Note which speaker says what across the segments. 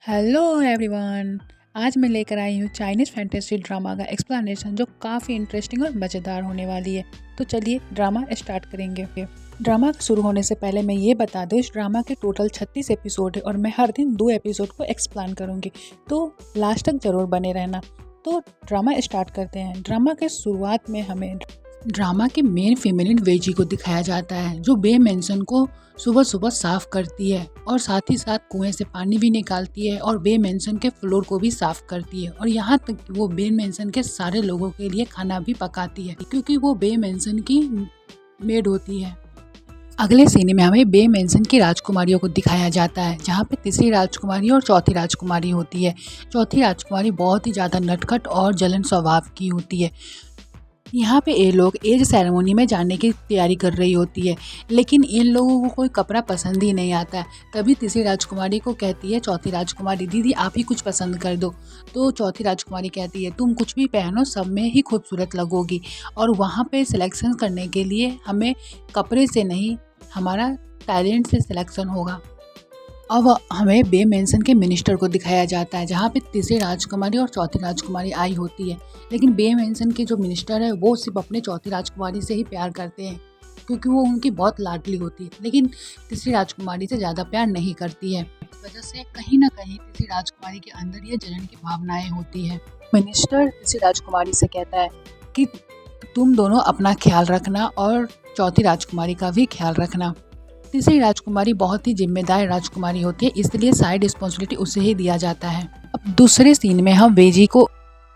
Speaker 1: Hello everyone. आज मैं लेकर आई हूँ चाइनीज़ फैंटेसी ड्रामा का एक्सप्लेनेशन जो काफ़ी इंटरेस्टिंग और मज़ेदार होने वाली है। तो चलिए ड्रामा स्टार्ट करेंगे। ड्रामा शुरू होने से पहले मैं ये बता दूँ, इस ड्रामा के टोटल 36 एपिसोड है और मैं हर दिन 2 एपिसोड को एक्सप्लेन करूँगी, तो लास्ट तक ज़रूर बने रहना। तो ड्रामा स्टार्ट करते हैं। ड्रामा के शुरुआत में हमें ड्रामा के मेन फीमेल वेजी को दिखाया जाता है, जो बे मेंशन को सुबह सुबह साफ करती है और साथ ही साथ कुएं से पानी भी निकालती है और बे मेंशन के फ्लोर को भी साफ करती है और यहाँ तक कि वो बे मेंशन के सारे लोगों के लिए खाना भी पकाती है, क्योंकि वो बे मेंशन की मेड होती है। अगले सीन में हमें बे मेंशन की राजकुमारियों को दिखाया जाता है, जहाँ पे तीसरी राजकुमारी और चौथी राजकुमारी होती है। चौथी राजकुमारी बहुत ही ज़्यादा नटखट और जलन स्वभाव की होती है। यहाँ पे ये लोग एज सेरेमनी में जाने की तैयारी कर रही होती है, लेकिन इन लोगों को कोई कपड़ा पसंद ही नहीं आता है। तभी तीसरी राजकुमारी को कहती है चौथी राजकुमारी, दीदी आप ही कुछ पसंद कर दो। तो चौथी राजकुमारी कहती है तुम कुछ भी पहनो, सब में ही खूबसूरत लगोगी। और वहाँ पे सिलेक्शन करने के लिए हमें कपड़े से नहीं, हमारा टैलेंट से सिलेक्शन होगा। अब हमें बे मेंशन के मिनिस्टर को दिखाया जाता है, जहाँ पे तीसरी राजकुमारी और चौथी राजकुमारी आई होती है। लेकिन बे मेंशन के जो मिनिस्टर है वो सिर्फ अपने चौथी राजकुमारी से ही प्यार करते हैं, क्योंकि वो उनकी बहुत लाडली होती है, लेकिन तीसरी राजकुमारी से ज़्यादा प्यार नहीं करती है। इस वजह से कहीं ना कहीं तीसरी राजकुमारी के अंदर ये जलन की भावनाएं होती है। मिनिस्टर तीसरी राजकुमारी से कहता है कि तुम दोनों अपना ख्याल रखना और चौथी राजकुमारी का भी ख्याल रखना। तीसरी राजकुमारी बहुत ही जिम्मेदार राजकुमारी होती है, इसलिए सारी रिस्पॉन्सिबिलिटी उसे ही दिया जाता है। अब दूसरे सीन में हम बेजी को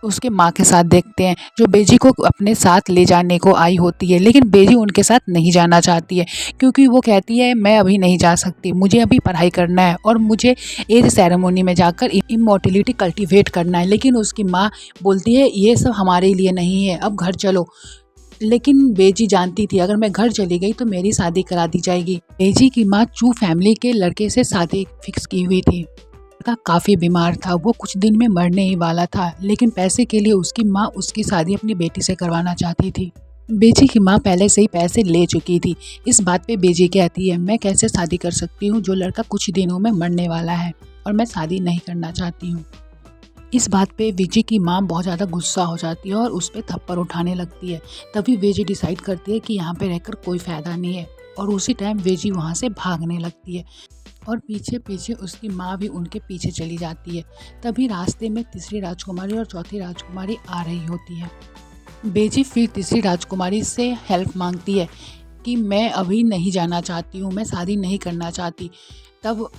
Speaker 1: उसके माँ के साथ देखते हैं, जो बेजी को अपने साथ ले जाने को आई होती है, लेकिन बेजी उनके साथ नहीं जाना चाहती है, क्योंकि वो कहती है मैं अभी नहीं जा सकती, मुझे अभी पढ़ाई करना है और मुझे एज सेरेमनी में जाकर इमोर्टिलिटी कल्टीवेट करना है। लेकिन उसकी माँ बोलती है ये सब हमारे लिए नहीं है, अब घर चलो। लेकिन बेजी जानती थी अगर मैं घर चली गई तो मेरी शादी करा दी जाएगी। बेजी की माँ चू फैमिली के लड़के से शादी फिक्स की हुई थी। लड़का काफ़ी बीमार था, वो कुछ दिन में मरने ही वाला था, लेकिन पैसे के लिए उसकी माँ उसकी शादी अपनी बेटी से करवाना चाहती थी। बेजी की माँ पहले से ही पैसे ले चुकी थी। इस बात पे बेजी कहती है मैं कैसे शादी कर सकती हूँ, जो लड़का कुछ दिनों में मरने वाला है और मैं शादी नहीं करना चाहती हूँ। इस बात पे वेजी की माँ बहुत ज़्यादा गुस्सा हो जाती है और उस पर थप्पड़ उठाने लगती है। तभी वेजी डिसाइड करती है कि यहाँ पे रहकर कोई फ़ायदा नहीं है और उसी टाइम वेजी वहाँ से भागने लगती है और पीछे पीछे उसकी माँ भी उनके पीछे चली जाती है। तभी रास्ते में तीसरी राजकुमारी और चौथी राजकुमारी आ रही होती है। बेजी फिर तीसरी राजकुमारी से हेल्प मांगती है कि मैं अभी नहीं जाना चाहती हूँ, मैं शादी नहीं करना चाहती। तब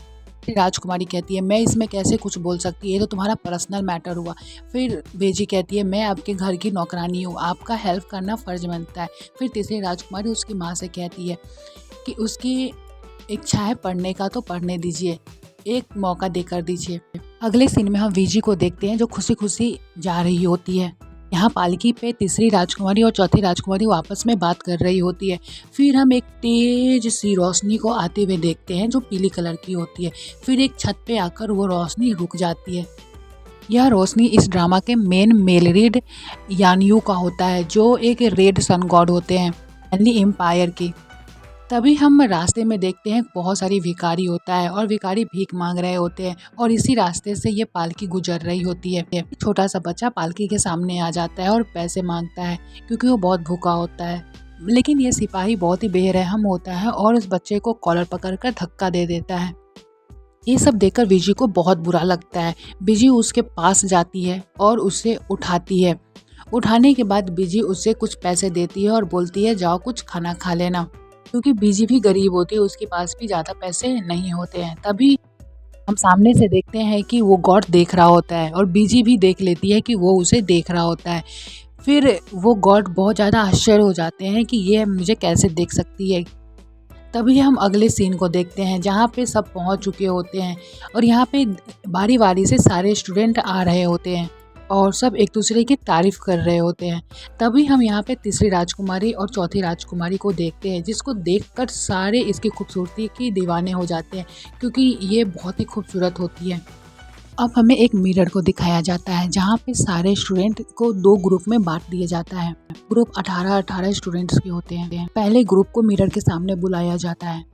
Speaker 1: राजकुमारी कहती है मैं इसमें कैसे कुछ बोल सकती है, ये तो तुम्हारा पर्सनल मैटर हुआ। फिर बेजी कहती है मैं आपके घर की नौकरानी हूँ, आपका हेल्प करना फ़र्ज बनता है। फिर तीसरी राजकुमारी उसकी माँ से कहती है कि उसकी इच्छा है पढ़ने का तो पढ़ने दीजिए, एक मौका देकर दीजिए। अगले सीन में हम वीजी को देखते हैं, जो खुशी खुशी जा रही होती है। यहाँ पालकी पे तीसरी राजकुमारी और चौथी राजकुमारी आपस में बात कर रही होती है। फिर हम एक तेज सी रोशनी को आते हुए देखते हैं, जो पीली कलर की होती है। फिर एक छत पे आकर वो रोशनी रुक जाती है। यह रोशनी इस ड्रामा के मेन मेल लीड यानयू का होता है, जो एक रेड सन गॉड होते हैं फैमिली एम्पायर की। तभी हम रास्ते में देखते हैं बहुत सारी भिखारी होता है और भिखारी भीख मांग रहे होते हैं और इसी रास्ते से ये पालकी गुजर रही होती है। छोटा सा बच्चा पालकी के सामने आ जाता है और पैसे मांगता है, क्योंकि वो बहुत भूखा होता है। लेकिन ये सिपाही बहुत ही बेरहम होता है और उस बच्चे को कॉलर पकड़कर धक्का दे देता है। ये सब देखकर विजी को बहुत बुरा लगता है। विजी उसके पास जाती है और उसे उठाती है। उठाने के बाद विजी उसे कुछ पैसे देती है और बोलती है जाओ कुछ खाना खा लेना, क्योंकि बीजी भी गरीब होती है, उसके पास भी ज़्यादा पैसे नहीं होते हैं। तभी हम सामने से देखते हैं कि वो गॉड देख रहा होता है और बीजी भी देख लेती है कि वो उसे देख रहा होता है। फिर वो गॉड बहुत ज़्यादा आश्चर्य हो जाते हैं कि ये मुझे कैसे देख सकती है। तभी हम अगले सीन को देखते हैं, जहाँ पे सब पहुँच चुके होते हैं और यहाँ पे बारी बारी से सारे स्टूडेंट आ रहे होते हैं और सब एक दूसरे की तारीफ़ कर रहे होते हैं। तभी हम यहाँ पे तीसरी राजकुमारी और चौथी राजकुमारी को देखते हैं, जिसको देखकर सारे इसकी खूबसूरती की दीवाने हो जाते हैं, क्योंकि ये बहुत ही खूबसूरत होती है। अब हमें एक मिरर को दिखाया जाता है, जहाँ पे सारे स्टूडेंट को 2 ग्रुप में बांट दिया जाता है। ग्रुप 18-18 स्टूडेंट्स के होते हैं। पहले ग्रुप को मिरर के सामने बुलाया जाता है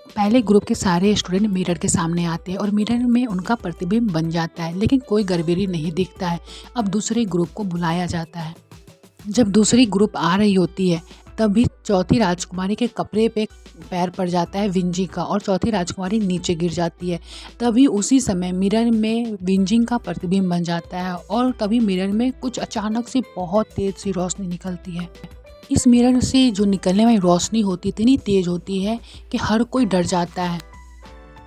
Speaker 1: पहले ग्रुप के सारे स्टूडेंट मिरर के सामने आते हैं और मिरर में उनका प्रतिबिंब बन जाता है, लेकिन कोई गड़बड़ी नहीं दिखता है। अब दूसरे ग्रुप को बुलाया जाता है। जब दूसरी ग्रुप आ रही होती है तभी चौथी राजकुमारी के कपड़े पे पैर पड़ जाता है विंजी का और चौथी राजकुमारी नीचे गिर जाती है। तभी उसी समय मिरर में विंजिंग का प्रतिबिंब बन जाता है और तभी मिरर में कुछ अचानक से बहुत तेज सी रोशनी निकलती है। इस मिरर से जो निकलने वाली रोशनी होती इतनी तेज होती है कि हर कोई डर जाता है।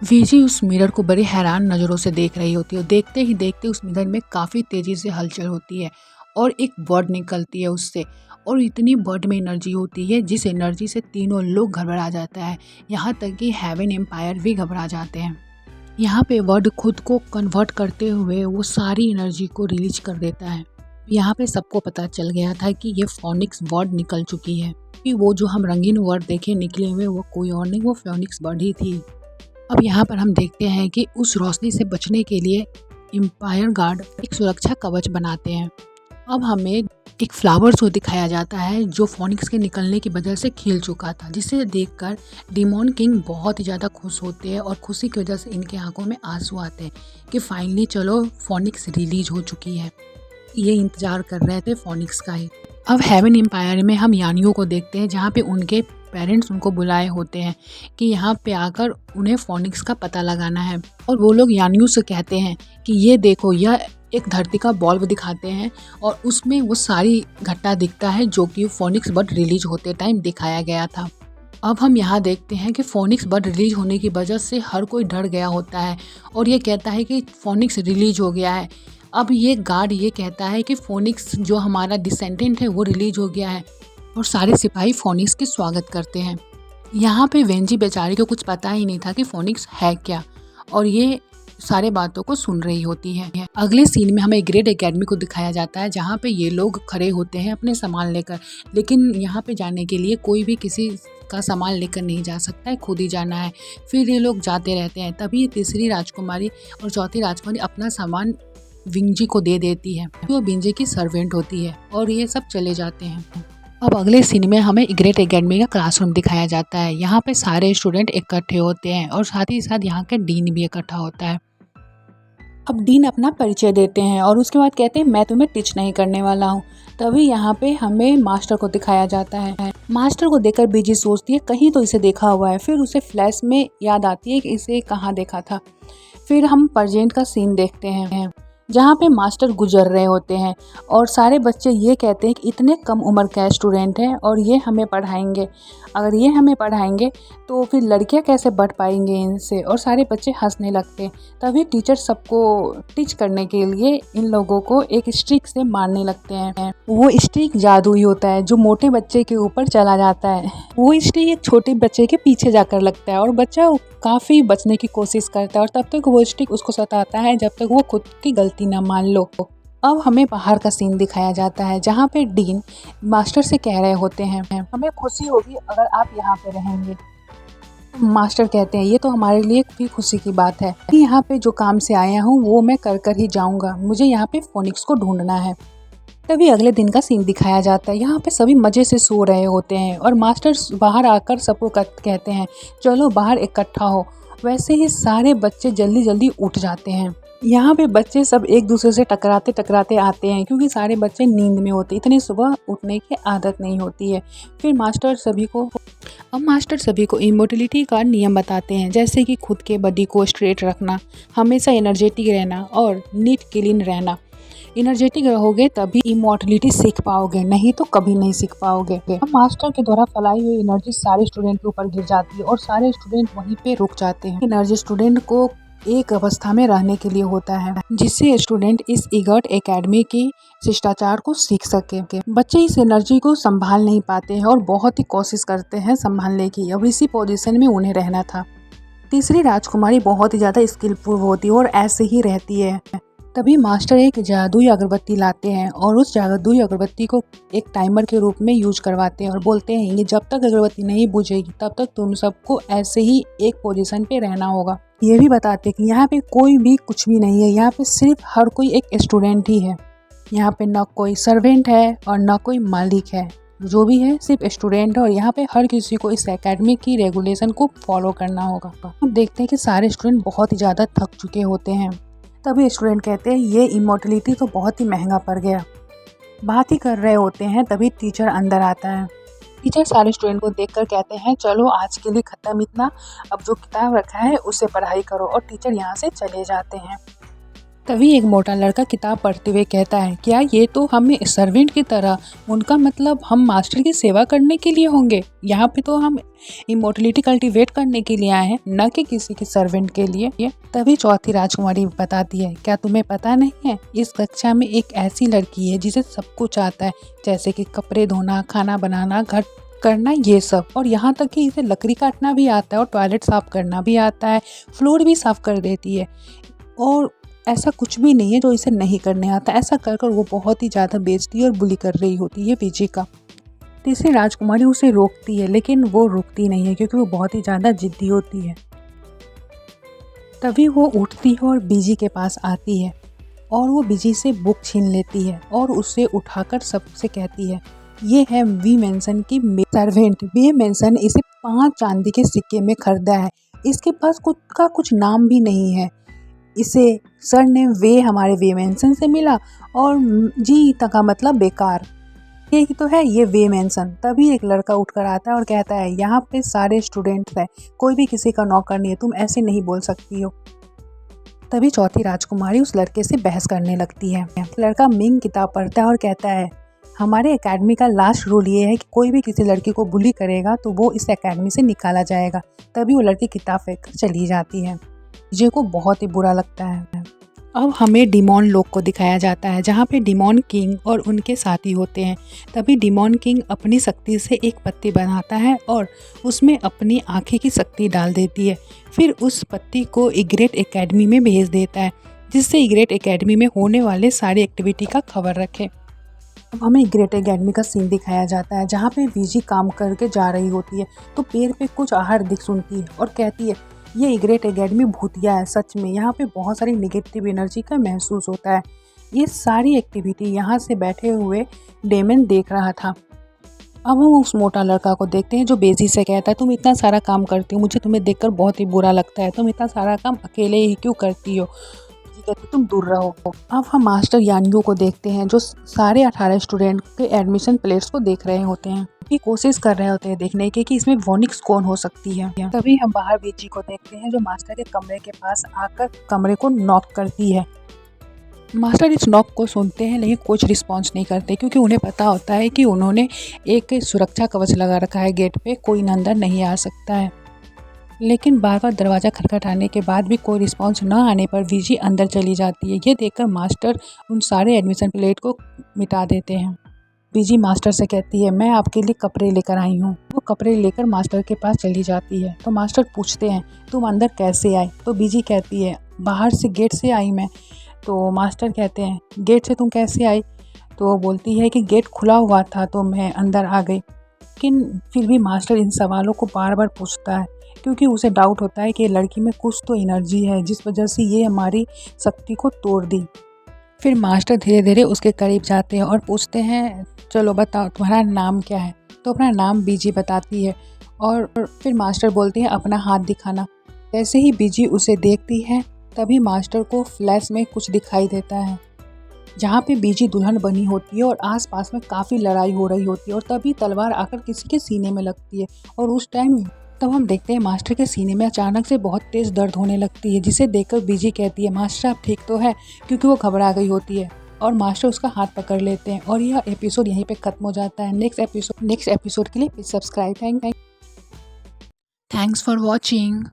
Speaker 1: विजी उस मिरर को बड़ी हैरान नज़रों से देख रही होती है और देखते ही देखते उस मिरर में काफ़ी तेज़ी से हलचल होती है और एक वर्ड निकलती है उससे, और इतनी वर्ड में एनर्जी होती है जिस एनर्जी से तीनों लोग घबरा जाता है, यहाँ तक कि हेवन एम्पायर भी घबरा जाते हैं। यहाँ पे वर्ड खुद को कन्वर्ट करते हुए वो सारी एनर्जी को रिलीज कर देता है। यहाँ पे सबको पता चल गया था कि ये फोनिक्स वर्ड निकल चुकी है, कि वो जो हम रंगीन वर्ड देखे निकले हुए वो कोई और नहीं, वो फोनिक्स वर्ड ही थी। अब यहाँ पर हम देखते हैं कि उस रोशनी से बचने के लिए एम्पायर गार्ड एक सुरक्षा कवच बनाते हैं। अब हमें एक फ्लावर शो दिखाया जाता है जो फोनिक्स के निकलने की वजह से खिल चुका था, जिसे देखकर डिमोन किंग बहुत ही ज़्यादा खुश होते हैं और खुशी की वजह से इनके आंखों में आंसू आते हैं कि फाइनली चलो फोनिक्स रिलीज हो चुकी है। ये इंतज़ार कर रहे थे फोनिक्स का ही। अब हेवन एम्पायर में हम यानियों को देखते हैं जहाँ पे उनके पेरेंट्स उनको बुलाए होते हैं कि यहाँ पे आकर उन्हें फोनिक्स का पता लगाना है, और वो लोग यानियों से कहते हैं कि ये देखो, यह एक धरती का बॉल्ब दिखाते हैं और उसमें वो सारी घटना दिखता है जो कि फोनिक्स बर्ड रिलीज होते टाइम दिखाया गया था। अब हम यहाँ देखते हैं कि फोनिक्स बर्ड रिलीज होने की वजह से हर कोई डर गया होता है और ये कहता है कि फोनिक्स रिलीज हो गया है। अब ये गार्ड ये कहता है कि फोनिक्स जो हमारा डिसेंडेंट है वो रिलीज हो गया है, और सारे सिपाही फोनिक्स के स्वागत करते हैं। यहाँ पे वेंजी बेचारी को कुछ पता ही नहीं था कि फोनिक्स है क्या, और ये सारे बातों को सुन रही होती है। अगले सीन में हमें ग्रेट एकेडमी को दिखाया जाता है जहाँ पे ये लोग खड़े होते हैं अपने सामान लेकर, लेकिन यहाँ पे जाने के लिए कोई भी किसी का सामान लेकर नहीं जा सकता है, खुद ही जाना है। फिर ये लोग जाते रहते हैं। तभी तीसरी राजकुमारी और चौथी राजकुमारी अपना सामान विंजी को दे देती है, वो विंजी की सर्वेंट होती है, और ये सब चले जाते हैं। अब अगले सीन में हमें ग्रेट एकेडमी का क्लासरूम दिखाया जाता है। यहाँ पे सारे स्टूडेंट इकट्ठे होते हैं और साथ ही साथ यहाँ का डीन भी इकट्ठा होता है। अब डीन अपना परिचय देते हैं और उसके बाद कहते हैं मैं तुम्हें टीच नहीं करने वाला हूँ। तभी यहाँ पे हमें मास्टर को दिखाया जाता है। मास्टर को देखकर बीजी सोचती है कहीं तो इसे देखा हुआ है, फिर उसे फ्लैश में याद आती है कि इसे कहाँ देखा था। फिर हम प्रेजेंट का सीन देखते हैं जहाँ पे मास्टर गुजर रहे होते हैं और सारे बच्चे ये कहते हैं कि इतने कम उम्र का स्टूडेंट है और ये हमें पढ़ाएंगे, अगर ये हमें पढ़ाएंगे तो फिर लड़कियाँ कैसे बढ़ पाएंगे इनसे, और सारे बच्चे हंसने लगते हैं। तभी टीचर सबको टीच करने के लिए इन लोगों को एक स्टिक से मारने लगते हैं। वो स्टिक जादुई होता है जो मोटे बच्चे के ऊपर चला जाता है। वो स्टिक एक छोटे बच्चे के पीछे जाकर लगता है और बच्चा काफ़ी बचने की कोशिश करता है और तब तक वो स्टिक उसको सताता है जब तक वो खुद की गलती ना मान लो। अब हमें बाहर का सीन दिखाया जाता है जहाँ पे डीन मास्टर से कह रहे होते हैं हमें खुशी होगी अगर आप यहाँ पे रहेंगे। मास्टर कहते हैं ये तो हमारे लिए भी खुशी की बात है, यहाँ पे जो काम से आया हूँ वो मैं कर कर ही जाऊँगा, मुझे यहाँ पे फोनिक्स को ढूंढना है। तभी अगले दिन का सीन दिखाया जाता है। यहाँ पे सभी मज़े से सो रहे होते हैं और मास्टर बाहर आकर सबको कहते हैं चलो बाहर इकट्ठा हो। वैसे ही सारे बच्चे जल्दी जल्दी उठ जाते हैं। यहाँ पे बच्चे सब एक दूसरे से टकराते टकराते आते हैं क्योंकि सारे बच्चे नींद में होते, इतनी सुबह उठने की आदत नहीं होती है। फिर मास्टर सभी को इमोर्टलिटी का नियम बताते हैं, जैसे कि खुद के बॉडी को स्ट्रेट रखना, हमेशा एनर्जेटिक रहना और नीट क्लीन रहना। एनर्जेटिक रहोगे तभी इमॉर्टलिटी सीख पाओगे, नहीं तो कभी नहीं सीख पाओगे। अब मास्टर के द्वारा फैलाई हुई एनर्जी सारे स्टूडेंट के ऊपर गिर जाती है और सारे स्टूडेंट वहीं पे रुक जाते हैं। एनर्जी स्टूडेंट को एक अवस्था में रहने के लिए होता है जिससे स्टूडेंट इस ईगर्ट एकेडमी की शिष्टाचार को सीख सके। बच्चे इस एनर्जी को संभाल नहीं पाते हैं और बहुत ही कोशिश करते हैं संभालने की। अब इसी पोजीशन में उन्हें रहना था। तीसरी राजकुमारी बहुत ही ज़्यादा स्किलफुल होती है और ऐसे ही रहती है। तभी मास्टर एक जादुई अगरबत्ती लाते हैं और उस जादुई अगरबत्ती को एक टाइमर के रूप में यूज करवाते हैं और बोलते हैं कि जब तक अगरबत्ती नहीं बुझेगी तब तक तुम सबको ऐसे ही एक पोजीशन पे रहना होगा। ये भी बताते हैं कि यहाँ पे कोई भी कुछ भी नहीं है, यहाँ पे सिर्फ हर कोई एक स्टूडेंट ही है। यहाँ पे ना कोई सर्वेंट है और ना कोई मालिक है, जो भी है सिर्फ स्टूडेंट है और यहाँ पे हर किसी को इस एकेडमी की रेगुलेशन को फॉलो करना होगा। हम देखते हैं कि सारे स्टूडेंट बहुत ही ज़्यादा थक चुके होते हैं। तभी स्टूडेंट कहते हैं ये इमोर्टलिटी तो बहुत ही महंगा पड़ गया। बात ही कर रहे होते हैं तभी टीचर अंदर आता है। टीचर सारे स्टूडेंट को देखकर कहते हैं चलो आज के लिए ख़त्म इतना, अब जो किताब रखा है उससे पढ़ाई करो, और टीचर यहाँ से चले जाते हैं। तभी एक मोटा लड़का किताब पढ़ते हुए कहता है क्या ये तो हमें सर्वेंट की तरह, उनका मतलब हम मास्टर की सेवा करने के लिए होंगे, यहाँ पे तो हम इमोर्टलिटी कल्टीवेट करने के लिए आए हैं, न कि किसी के सर्वेंट के लिए। तभी चौथी राजकुमारी बताती है क्या तुम्हें पता नहीं है इस कक्षा में एक ऐसी लड़की है जिसे सब कुछ आता है, जैसे कि कपड़े धोना, खाना बनाना, घर करना, ये सब, और यहाँ तक कि इसे लकड़ी काटना भी आता है और टॉयलेट साफ करना भी आता है, फ्लोर भी साफ कर देती है, और ऐसा कुछ भी नहीं है जो इसे नहीं करने आता। ऐसा कर कर वो बहुत ही ज़्यादा बेइज्जती और बुली कर रही होती है बीजी का। तीसरी राजकुमारी उसे रोकती है लेकिन वो रुकती नहीं है क्योंकि वो बहुत ही ज़्यादा जिद्दी होती है। तभी वो उठती है और बीजी के पास आती है और वो बीजी से बुक छीन लेती है और उसे उठाकर सबसे कहती है ये है वी मेंसन की सर्वेंट। वी मेंसन इसे 5 चांदी के सिक्के में खरीदा है, इसके पास खुद का कुछ नाम भी नहीं है, इसे सर ने वे हमारे वे मेंसन से मिला, और जी तक का मतलब बेकार, यही तो है ये वे मेंसन। तभी एक लड़का उठकर आता है और कहता है यहाँ पे सारे स्टूडेंट्स हैं, कोई भी किसी का नौकर नहीं है, तुम ऐसे नहीं बोल सकती हो। तभी चौथी राजकुमारी उस लड़के से बहस करने लगती है। लड़का मिंग किताब पढ़ता है और कहता है हमारे एकेडमी का लास्ट रूल ये है कि कोई भी किसी लड़की को बुली करेगा तो वो इस एकेडमी से निकाला जाएगा। तभी वो लड़की किताब फेंक कर चली जाती है। विजय को बहुत ही बुरा लगता है। अब हमें डिमॉन लोक को दिखाया जाता है जहाँ पे डिमॉन किंग और उनके साथी होते हैं। तभी डिमॉन किंग अपनी शक्ति से एक पत्ती बनाता है और उसमें अपनी आंखें की शक्ति डाल देती है। फिर उस पत्ती को इग्रेट एकेडमी में भेज देता है जिससे इग्रेट एकेडमी में होने वाले सारी एक्टिविटी का खबर रखे। अब हमें ग्रेट एकेडमी का सीन दिखाया जाता है जहाँ पे वीजी काम करके जा रही होती है तो पेड़ पे कुछ आहट दिख सुनती है और कहती है ये ग्रेट एकेडमी भूतिया है, सच में यहाँ पे बहुत सारी नेगेटिव एनर्जी का महसूस होता है। ये सारी एक्टिविटी यहाँ से बैठे हुए डेमन देख रहा था। अब हम उस मोटा लड़का को देखते हैं जो बेजी से कहता है तुम इतना सारा काम करती हो, मुझे तुम्हें देखकर बहुत ही बुरा लगता है, तुम इतना सारा काम अकेले ही क्यों करती हो, कहती तुम दूर रहो। अब हम मास्टर यानयू को देखते हैं जो सारे 18 स्टूडेंट के एडमिशन प्लेट्स को देख रहे होते हैं, की कोशिश कर रहे होते हैं देखने की कि इसमें वोनिक्स कौन हो सकती है। तभी हम बाहर बीजी को देखते हैं जो मास्टर के कमरे के पास आकर कमरे को नॉक करती है। मास्टर इस नॉक को सुनते हैं लेकिन कुछ रिस्पॉन्स नहीं करते क्योंकि उन्हें पता होता है कि उन्होंने एक सुरक्षा कवच लगा रखा है गेट पे, कोई अंदर नहीं आ सकता है। लेकिन बार बार दरवाज़ा खटखटाने के बाद भी कोई रिस्पांस न आने पर वीजी अंदर चली जाती है। ये देखकर मास्टर उन सारे एडमिशन प्लेट को मिटा देते हैं। वीजी मास्टर से कहती है मैं आपके लिए कपड़े लेकर आई हूँ। वो कपड़े लेकर मास्टर के पास चली जाती है तो मास्टर पूछते हैं तुम अंदर कैसे आई, तो वीजी कहती है बाहर से गेट से आई मैं। तो मास्टर कहते हैं गेट से तुम कैसे आई, तो वो बोलती है कि गेट खुला हुआ था तो मैं अंदर आ गई। लेकिन फिर भी मास्टर इन सवालों को बार बार पूछता है क्योंकि उसे डाउट होता है कि लड़की में कुछ तो एनर्जी है जिस वजह से ये हमारी शक्ति को तोड़ दी। फिर मास्टर धीरे धीरे उसके करीब जाते हैं और पूछते हैं चलो बताओ तुम्हारा नाम क्या है, तो अपना नाम बीजी बताती है और फिर मास्टर बोलते हैं अपना हाथ दिखाना। जैसे ही बीजी उसे देखती है तभी मास्टर को फ्लैश में कुछ दिखाई देता है जहाँ पे बीजी दुल्हन बनी होती है और आसपास में काफ़ी लड़ाई हो रही होती है और तभी तलवार आकर किसी के सीने में लगती है और उस टाइम तब हम देखते हैं मास्टर के सीने में अचानक से बहुत तेज़ दर्द होने लगती है जिसे देखकर बीजी कहती है मास्टर आप ठीक तो है, क्योंकि वो घबरा गई होती है और मास्टर उसका हाथ पकड़ लेते हैं और यह एपिसोड यहीं पे खत्म हो जाता है। नेक्स्ट एपिसोड के लिए please subscribe. Thanks for watching.